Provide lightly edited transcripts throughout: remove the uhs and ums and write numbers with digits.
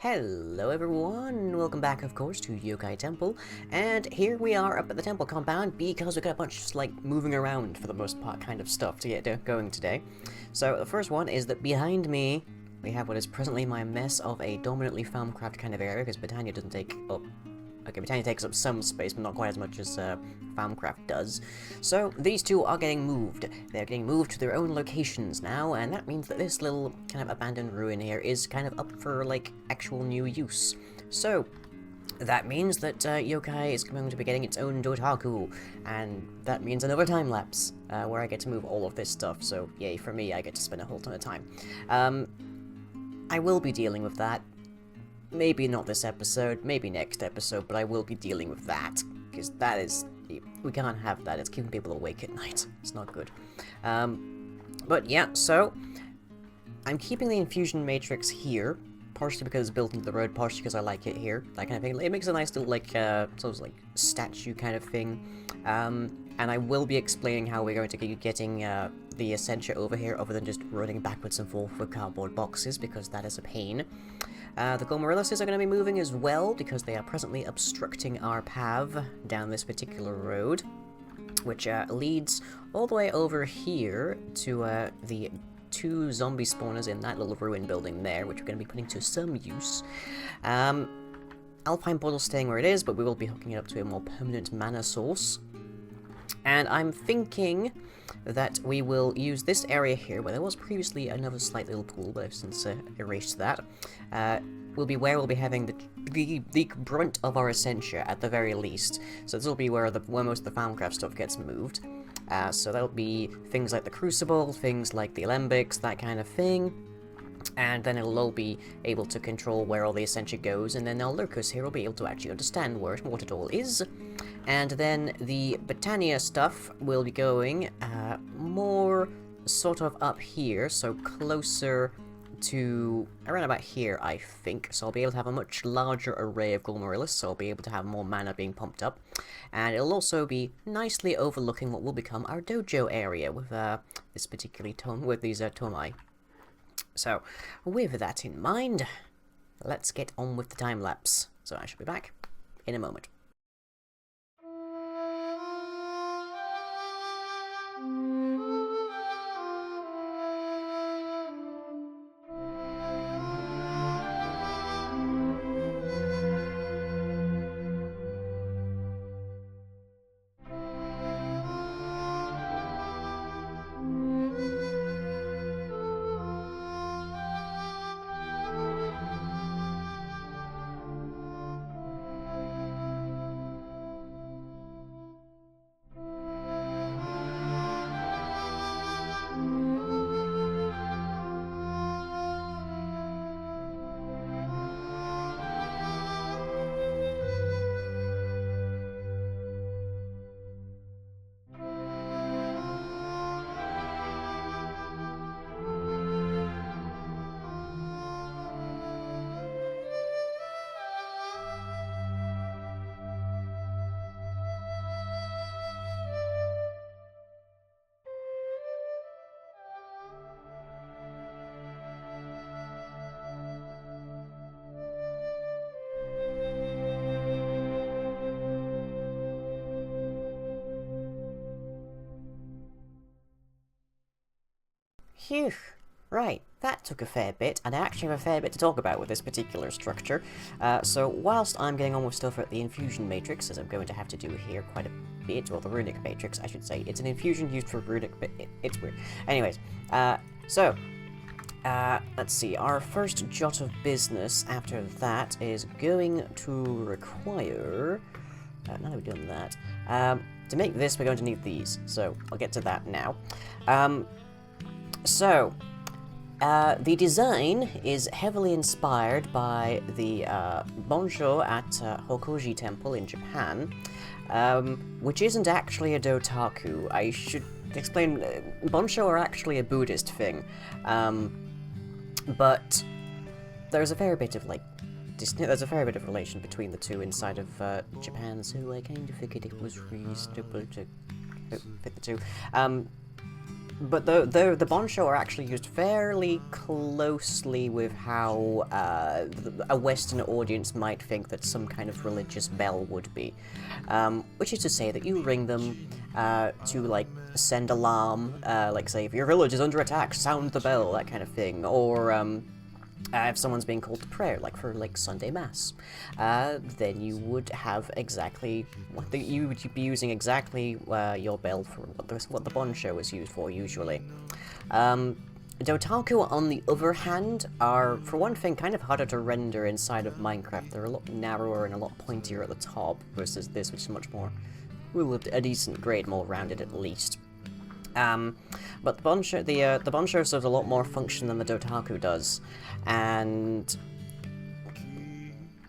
Hello everyone, welcome back of course to Yokai Temple, and here we are up at the temple compound because we got a bunch of like moving around for the most part kind of stuff to get going today. So the first one is that behind me we have what is presently my mess of a dominantly Thaumcraft kind of area because Britannia doesn't take up... Okay, Britannia takes up some space, but not quite as much as Thaumcraft does. So these two are getting moved. They're getting moved to their own locations now, and that means that this little kind of abandoned ruin here is kind of up for, like, actual new use. So that means that Yokai is going to be getting its own Doutaku, and that means another time lapse, where I get to move all of this stuff, so yay for me, I get to spend a whole ton of time. I will be dealing with that. Maybe not this episode, maybe next episode, but I will be dealing with that, because that is... we can't have that, it's keeping people awake at night. It's not good. But yeah, so... I'm keeping the infusion matrix here, partially because it's built into the road, partially because I like it here, that kind of thing. It makes a nice little, like, sort of like, statue kind of thing. And I will be explaining how we're going to be getting, the Essentia over here, other than just running backwards and forth with cardboard boxes, because that is a pain. The Gomarilises are going to be moving as well, because they are presently obstructing our path down this particular road, which leads all the way over here to the two zombie spawners in that little ruin building there, which we're going to be putting to some use. Alpine Portal staying where it is, but we will be hooking it up to a more permanent mana source. And I'm thinking that we will use this area here, where there was previously another slight little pool, but I've since erased that. Will be where we'll be having the brunt of our Essentia, at the very least. So this will be where most of the Thaumcraft stuff gets moved. So that'll be things like the Crucible, things like the Alembics, that kind of thing. And then it'll all be able to control where all the Essentia goes, and then our Lurkers here will be able to actually understand what it all is. And then the Britannia stuff will be going more sort of up here, so closer to around about here, I think. So I'll be able to have a much larger array of Gomarilises, so I'll be able to have more mana being pumped up. And it'll also be nicely overlooking what will become our dojo area with this particularly with these Tomai. So, with that in mind, let's get on with the time lapse. So I shall be back in a moment. Phew. Right, that took a fair bit, and I actually have a fair bit to talk about with this particular structure. So whilst I'm getting on with stuff at the infusion matrix, as I'm going to have to do here quite a bit, or the runic matrix, I should say. It's an infusion used for runic, but it's weird. Anyways, let's see, our first jot of business after that is going to require... now that we've done that, to make this we're going to need these, so I'll get to that now. The design is heavily inspired by the Bonsho at Hokoji Temple in Japan, which isn't actually a Doutaku. I should explain, Bonsho are actually a Buddhist thing, but there's a fair bit of, like, there's a fair bit of relation between the two inside of Japan, so I kind of figured it was reasonable to fit the two. But the Bonsho are actually used fairly closely with how a Western audience might think that some kind of religious bell would be. Which is to say that you ring them to, like, send alarm, like, say, if your village is under attack, sound the bell, that kind of thing. Or, if someone's being called to prayer, like for like Sunday Mass, then you would have exactly you would be using exactly your bell for what the Bonsho is used for usually. Doutaku, on the other hand, are, for one thing, kind of harder to render inside of Minecraft. They're a lot narrower and a lot pointier at the top versus this, which is much more, well, a decent grade, more rounded at least. But the Bonsho serves a lot more function than the Doutaku does, and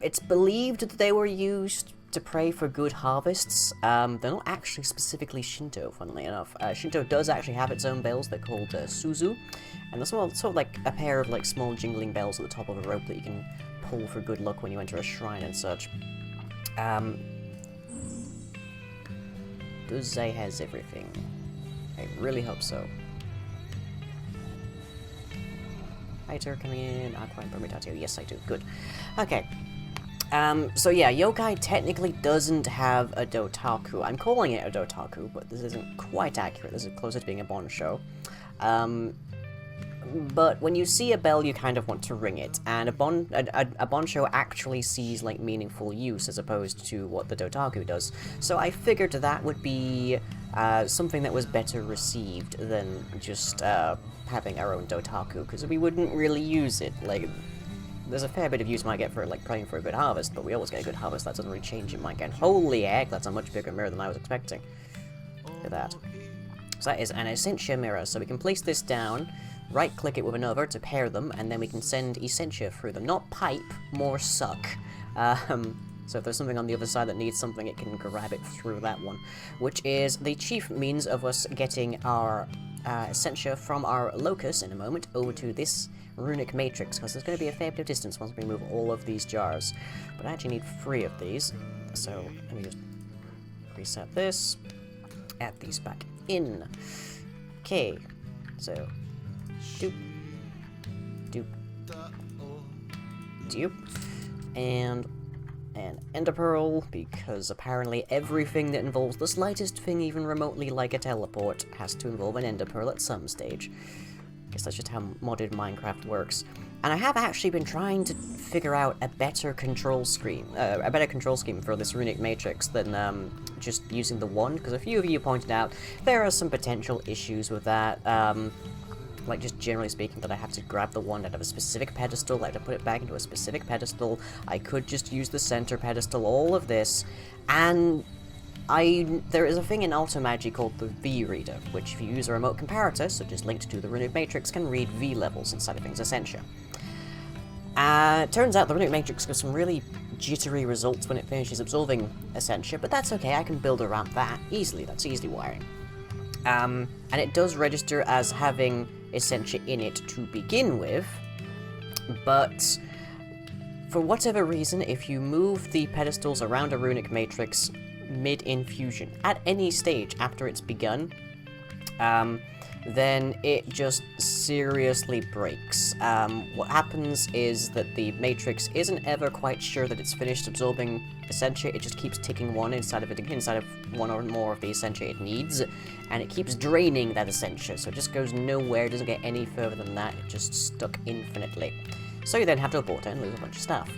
it's believed that they were used to pray for good harvests. They're not actually specifically Shinto, funnily enough. Shinto does actually have its own bells. They're called Suzu, and there's sort of like a pair of like small jingling bells at the top of a rope that you can pull for good luck when you enter a shrine and such. Does I has everything? I really hope so. Fighter coming in, Aqua and Permutatio. Yes, I do. Good. Okay. So yeah, Yokai technically doesn't have a Doutaku. I'm calling it a Doutaku, but this isn't quite accurate. This is closer to being a Bonsho. But when you see a bell, you kind of want to ring it, and a Bonsho actually sees, like, meaningful use as opposed to what the Doutaku does. So I figured that would be something that was better received than just having our own Doutaku, because we wouldn't really use it. Like, there's a fair bit of use you might get for, like, praying for a good harvest, but we always get a good harvest. That doesn't really change in Minecraft. Holy heck, that's a much bigger mirror than I was expecting. Look at that. So that is an Essentia mirror, so we can place this down, right-click it with another to pair them, and then we can send Essentia through them. Not pipe, more suck. So if there's something on the other side that needs something, it can grab it through that one. Which is the chief means of us getting our Essentia from our locus in a moment over to this runic matrix, because there's going to be a fair bit of distance once we move all of these jars. But I actually need 3 of these, so let me just reset this, add these back in. Okay, so doop, doop, doop, and an ender pearl, because apparently everything that involves the slightest thing even remotely like a teleport has to involve an ender pearl at some stage. I guess that's just how modded Minecraft works. And I have actually been trying to figure out a better control scheme for this runic matrix than just using the wand, because a few of you pointed out there are some potential issues with that. Like, just generally speaking, that I have to grab the wand out of a specific pedestal, I have to put it back into a specific pedestal, I could just use the center pedestal, all of this, and there is a thing in Automagi called the V-Reader, which if you use a remote comparator, such as linked to the runic matrix, can read V levels inside of things Essentia. Turns out the runic matrix gives some really jittery results when it finishes absorbing Essentia, but that's okay, I can build around that easily, that's easy wiring. And it does register as having Essentia in it to begin with, but for whatever reason, if you move the pedestals around a runic matrix mid-infusion, at any stage after it's begun, then it just seriously breaks. What happens is that the matrix isn't ever quite sure that it's finished absorbing Essentia, it just keeps ticking one inside of one or more of the Essentia it needs, and it keeps draining that Essentia, so it just goes nowhere, doesn't get any further than that, it just stuck infinitely. So you then have to abort it and lose a bunch of stuff.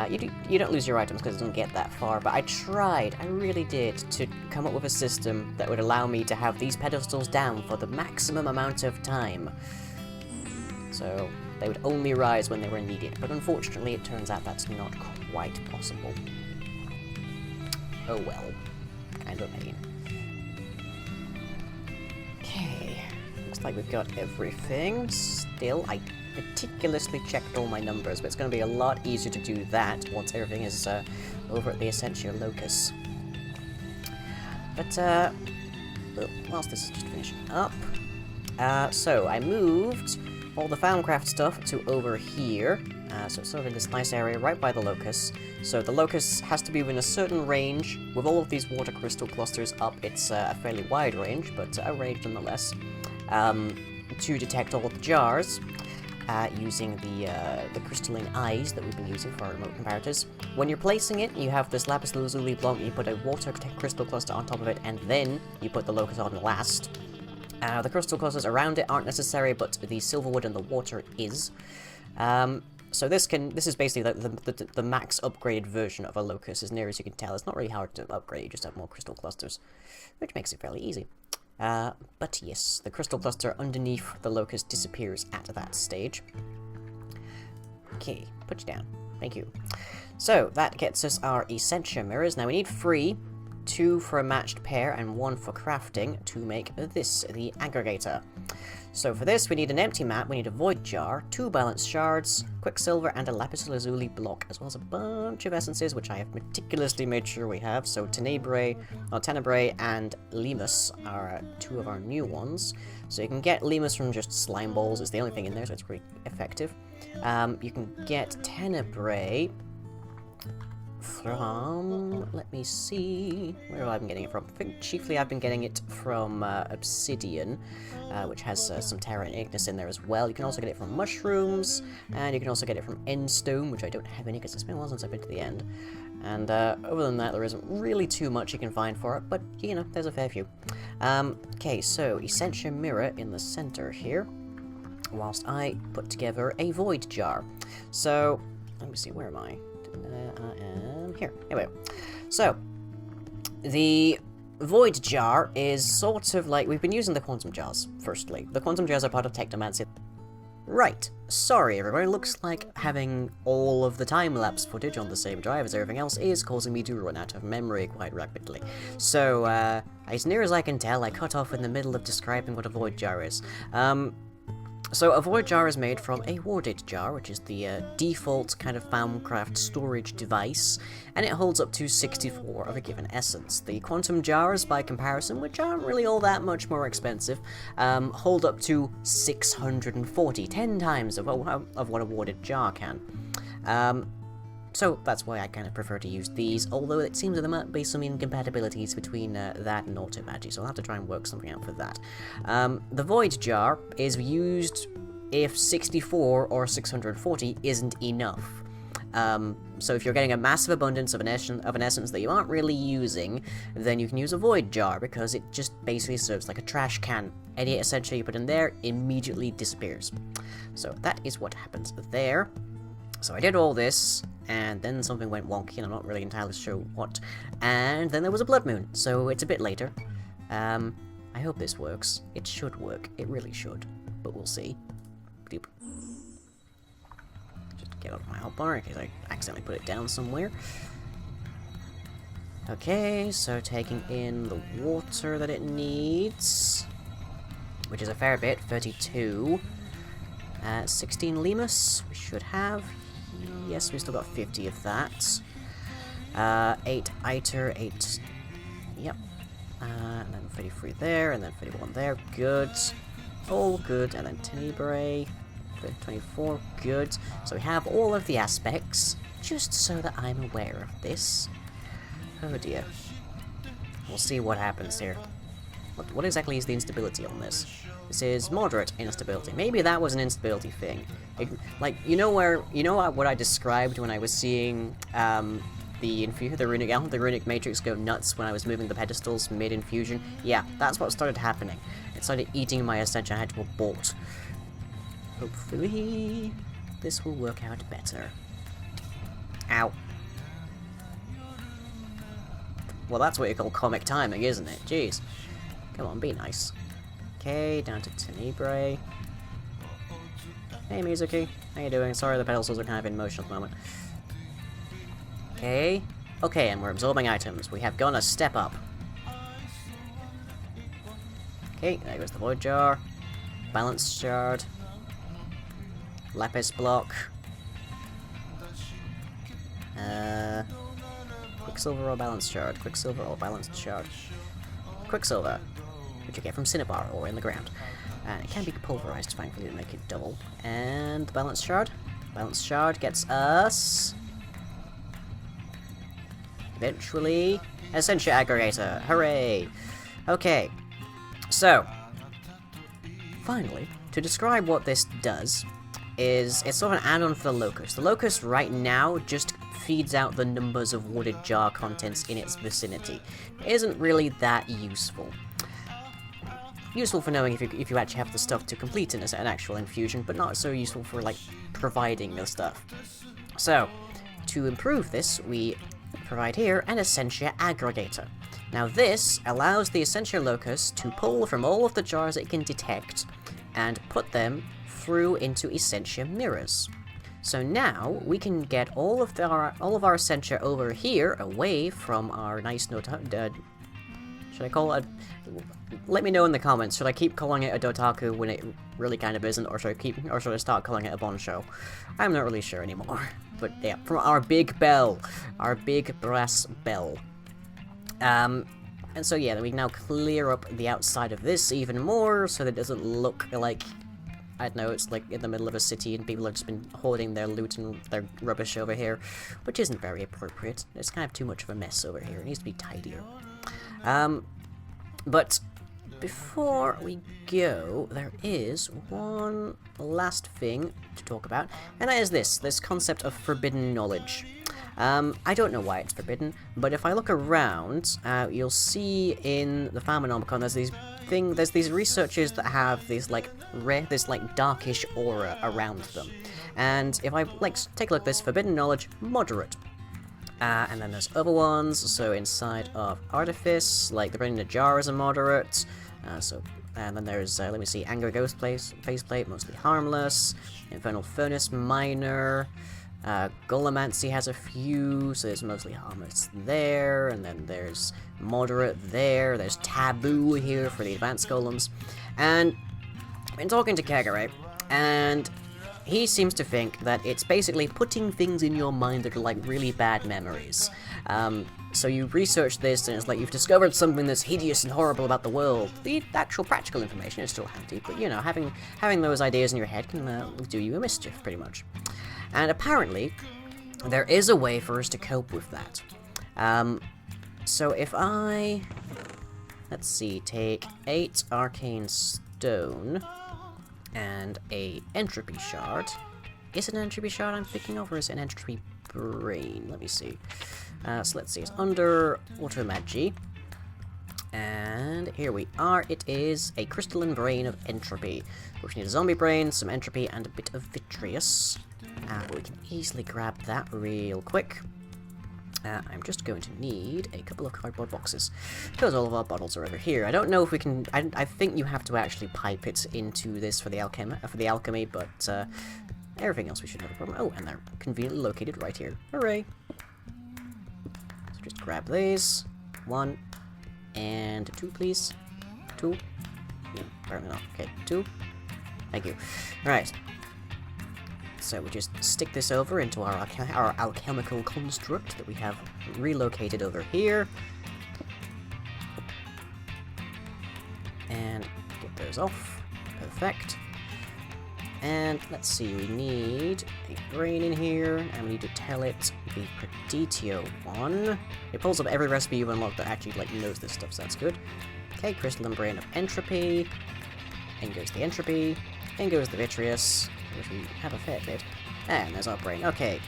You don't lose your items because it doesn't get that far, but I tried, I really did, to come up with a system that would allow me to have these pedestals down for the maximum amount of time. So they would only rise when they were needed, but unfortunately it turns out that's not quite possible. Oh well, kind of a pain. Okay, looks like we've got everything. Still, I meticulously checked all my numbers, but it's going to be a lot easier to do that once everything is over at the Essentia locus. But, whilst this is just finishing up, so I moved all the Thaumcraft stuff to over here, so it's sort of in this nice area right by the locus. So the locus has to be within a certain range. With all of these water crystal clusters up, it's a fairly wide range, but a range nonetheless. to detect all the jars. Using the crystalline eyes that we've been using for our remote comparators. When you're placing it, you have this lapis lazuli block, you put a water crystal cluster on top of it, and then you put the locus on last. The crystal clusters around it aren't necessary, but the silverwood and the water is. So this is basically the max upgraded version of a locus, as near as you can tell. It's not really hard to upgrade, you just have more crystal clusters, which makes it fairly easy. But yes, the crystal cluster underneath the locus disappears at that stage. Okay, put you down. Thank you. So, that gets us our Essentia mirrors. Now we need 3, 2 for a matched pair, and 1 for crafting to make this, the aggregator. So for this, we need an empty map, we need a void jar, 2 balanced shards, quicksilver, and a lapis lazuli block, as well as a bunch of essences, which I have meticulously made sure we have. So Tenebrae, and Lemus are 2 of our new ones. So you can get Lemus from just slime balls, it's the only thing in there, so it's pretty effective. You can get Tenebrae from, let me see, where have I been getting it from? I think chiefly I've been getting it from obsidian, which has some terra and ignis in there as well. You can also get it from mushrooms, and you can also get it from endstone, which I don't have any because it's been a while since I've been to the end. And other than that, there isn't really too much you can find for it, but, you know, there's a fair few. Okay, so Essentia mirror in the center here, whilst I put together a void jar. So, let me see, where am I? I am here. Anyway, so the void jar is sort of like, we've been using the quantum jars, firstly. The quantum jars are part of technomancy. Right, sorry everybody, looks like having all of the time-lapse footage on the same drive as everything else is causing me to run out of memory quite rapidly. So, as near as I can tell, I cut off in the middle of describing what a void jar is. So a void jar is made from a warded jar, which is the default kind of Thaumcraft storage device, and it holds up to 64 of a given essence. The quantum jars, by comparison, which aren't really all that much more expensive, hold up to 640, 10 times of what a warded jar can. So that's why I kind of prefer to use these, although it seems there might be some incompatibilities between that and automagy, so I'll have to try and work something out for that. The void jar is used if 64 or 640 isn't enough. So if you're getting a massive abundance of an essence that you aren't really using, then you can use a void jar, because it just basically serves like a trash can. Any essential you put in there immediately disappears. So that is what happens there. So I did all this, and then something went wonky, and I'm not really entirely sure what. And then there was a blood moon, so it's a bit later. I hope this works. It should work. It really should. But we'll see. Doop. Just get out of my hotbar in case I accidentally put it down somewhere. Okay, so taking in the water that it needs, which is a fair bit, 32. 16 Lemus, we should have. Yes, we still got 50 of that. 8 Iter, 8... Yep. And then 33 there, and then 31 there. Good. All good. And then Tenebrae, 24. Good. So we have all of the aspects, just so that I'm aware of this. Oh dear. We'll see what happens here. What exactly is the instability on this? This is moderate instability. Maybe that was an instability thing. Like, you know what I described when I was seeing the runic matrix go nuts when I was moving the pedestals mid-infusion? Yeah, that's what started happening. It started eating my Essentia. I had to abort. Hopefully, this will work out better. Ow. Well, that's what you call comic timing, isn't it? Jeez. Come on, be nice. Okay, down to Tenebrae. Hey, Mizuki. How you doing? Sorry, the pedestals are kind of in motion at the moment. Okay. Okay, and we're absorbing items. We have gone a step up. Okay, there goes the void jar. Balance shard. Lapis block. Quicksilver or balanced shard? Quicksilver or balanced shard? Quicksilver, which you get from cinnabar or in the ground. And it can be pulverized, thankfully, to make it double. And the balanced shard. Balanced shard gets us... eventually... Essentia aggregator. Hooray! Okay. So... finally, to describe what this does, is it's sort of an add-on for the locust. The locust right now just feeds out the numbers of wooded jar contents in its vicinity. It isn't really that useful. Useful for knowing if you actually have the stuff to complete an actual infusion, but not so useful for, like, providing the stuff. So, to improve this, we provide here an Essentia aggregator. Now this allows the Essentia locust to pull from all of the jars it can detect, and put them through into Essentia mirrors. So now we can get all of our Essentia over here, away from our nice should I call it let me know in the comments, should I keep calling it a Doutaku when it really kind of isn't, or should I start calling it a Bonsho? I'm not really sure anymore. But yeah, from our big bell. Our big brass bell. And so yeah, we can now clear up the outside of this even more, so that it doesn't look like, I don't know, it's like in the middle of a city and people have just been hoarding their loot and their rubbish over here, which isn't very appropriate. It's kind of too much of a mess over here. It needs to be tidier. But before we go, there is one last thing to talk about, and that is this concept of forbidden knowledge. I don't know why it's forbidden, but if I look around, you'll see in the Phenomenomicon there's these researchers that have this darkish aura around them. And if I take a look at this, forbidden knowledge, moderate. And then there's other ones, so inside of Artifice, like the Brain in a Jar is a moderate, and then there's, let me see, Anger Ghost Faceplate, mostly harmless, Infernal Furnace, minor, Gullimancy has a few, so there's mostly harmless there, and then there's moderate there's Taboo here for the advanced golems, and I've been talking to Kagure, and he seems to think that it's basically putting things in your mind that are like really bad memories. So you research this, and it's like you've discovered something that's hideous and horrible about the world. The actual practical information is still handy, but you know, having those ideas in your head can do you a mischief, pretty much. And apparently, there is a way for us to cope with that. So if I, let's see, take 8 arcane stone and a entropy shard. Is it an entropy shard I'm thinking of, or is it an entropy brain? Let me see. So let's see, it's under Automagi. And here we are. It is a crystalline brain of entropy. We need a zombie brain, some entropy, and a bit of vitreous. But we can easily grab that real quick. I'm just going to need a couple of cardboard boxes, because all of our bottles are over here. I don't know if we can. I think you have to actually pipe it into this for the alchemy, but everything else we should have a problem. Oh, and they're conveniently located right here. Hooray! So just grab these. 1 and 2, please. 2. No, apparently not. Okay, 2. Thank you. All right. So we just stick this over into our alchemical construct that we have relocated over here. And get those off. Perfect. And let's see, we need a brain in here, and we need to tell it the Preditio one. It pulls up every recipe you've unlocked that actually knows this stuff, so that's good. Okay, crystalline brain of entropy. In goes the entropy. In goes the vitreous. Which we have a fair bit. And there's our brain. Okay,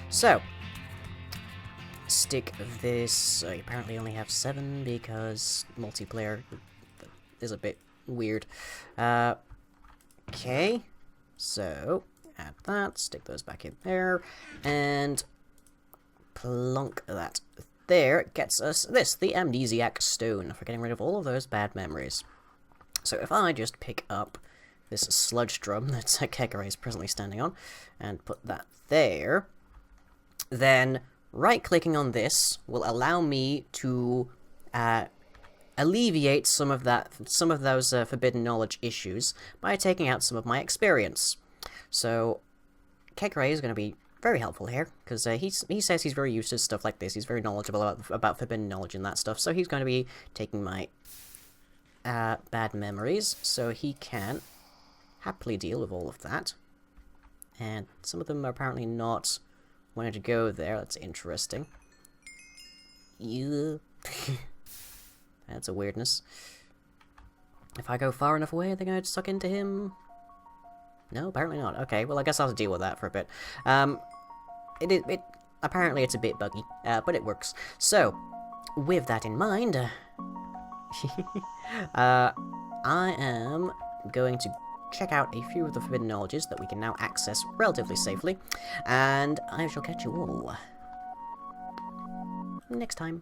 so stick this. I apparently only have 7 because multiplayer is a bit weird. Okay, so add that. Stick those back in there, and plunk that there. It gets us this, the Amnesiac Stone, for getting rid of all of those bad memories. So if I just pick up this sludge drum that Kagure is presently standing on, and put that there, then right-clicking on this will allow me to alleviate some of those forbidden knowledge issues by taking out some of my experience. So Kagure is going to be very helpful here, because he says he's very used to stuff like this. He's very knowledgeable about forbidden knowledge and that stuff, so he's going to be taking my bad memories, so he can happily deal with all of that. And some of them are apparently not wanting to go there. That's interesting. Yeah. That's a weirdness. If I go far enough away, I think I'd suck into him. No, apparently not. Okay, well, I guess I'll have to deal with that for a bit. Apparently it's a bit buggy, but it works. So, with that in mind, I am going to check out a few of the forbidden knowledges that we can now access relatively safely, and I shall catch you all next time.